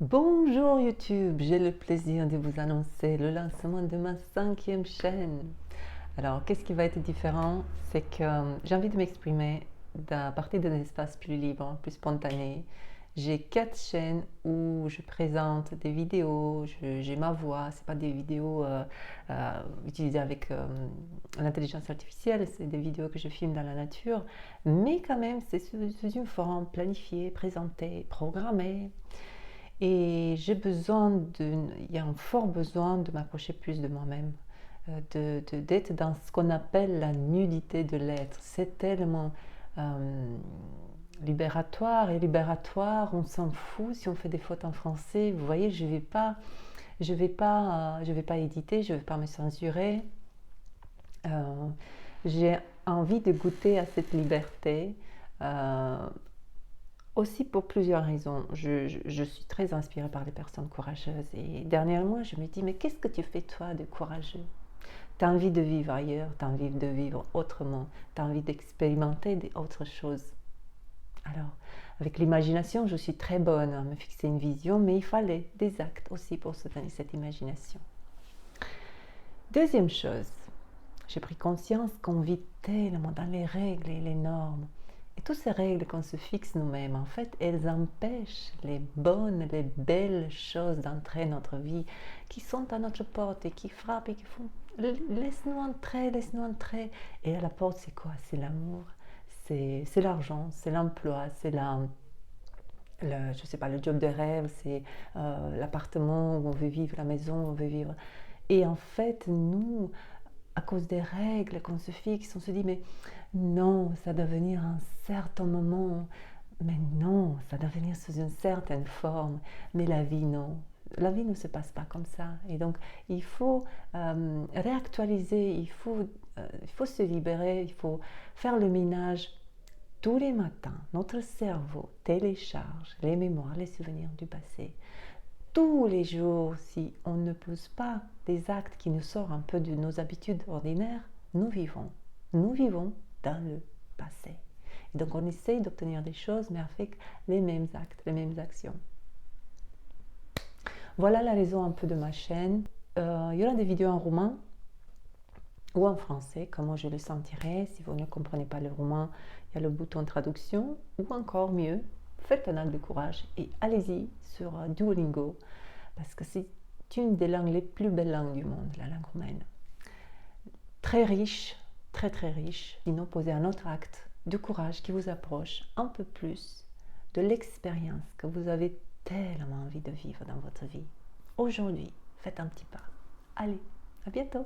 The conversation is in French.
Bonjour YouTube, j'ai le plaisir de vous annoncer le lancement de ma 5e chaîne. Alors, qu'est-ce qui va être différent? C'est que j'ai envie de m'exprimer à partir d'un espace plus libre, plus spontané. J'ai 4 chaînes où je présente des vidéos, j'ai ma voix, c'est pas des vidéos utilisées avec l'intelligence artificielle, c'est des vidéos que je filme dans la nature, mais quand même c'est sous une forme planifiée, présentée, programmée. Et il y a un fort besoin de m'approcher plus de moi-même, d'être dans ce qu'on appelle la nudité de l'être. C'est tellement libératoire, on s'en fout si on fait des fautes en français. Vous voyez, je vais pas éditer, je vais pas me censurer. J'ai envie de goûter à cette liberté. Aussi pour plusieurs raisons. Je suis très inspirée par les personnes courageuses et dernièrement je me dis mais qu'est-ce que tu fais toi de courageux? Tu as envie de vivre ailleurs, tu as envie de vivre autrement, tu as envie d'expérimenter autre choses. Alors avec l'imagination je suis très bonne à me fixer une vision, mais il fallait des actes aussi pour soutenir cette imagination. Deuxième chose, j'ai pris conscience qu'on vit tellement dans les règles et les normes. Et toutes ces règles qu'on se fixe nous-mêmes, en fait, elles empêchent les bonnes, les belles choses d'entrer dans notre vie, qui sont à notre porte et qui frappent et qui font laisse-nous entrer, laisse-nous entrer. Et à la porte, c'est quoi? C'est l'amour, c'est l'argent, c'est l'emploi, c'est je sais pas, le job de rêve, c'est l'appartement où on veut vivre, la maison où on veut vivre. Et en fait, nous, à cause des règles qu'on se fixe, on se dit mais non, ça doit venir à un certain moment, mais non, ça doit venir sous une certaine forme, mais la vie non. La vie ne se passe pas comme ça. Et donc, il faut réactualiser, il faut se libérer, il faut faire le ménage. Tous les matins, notre cerveau télécharge les mémoires, les souvenirs du passé. Tous les jours, si on ne pose pas des actes qui nous sortent un peu de nos habitudes ordinaires, nous vivons. Nous vivons dans le passé. Et donc on essaye d'obtenir des choses, mais avec les mêmes actes, les mêmes actions. Voilà la raison un peu de ma chaîne. Il y aura des vidéos en roumain ou en français, comment je le sentirai. Si vous ne comprenez pas le roumain, il y a le bouton traduction, ou encore mieux, faites un acte de courage et allez-y sur Duolingo, parce que c'est une des langues les plus belles langues du monde, la langue roumaine. Très riche, très très riche. Sinon, posez un autre acte de courage qui vous approche un peu plus de l'expérience que vous avez tellement envie de vivre dans votre vie. Aujourd'hui, faites un petit pas. Allez, à bientôt!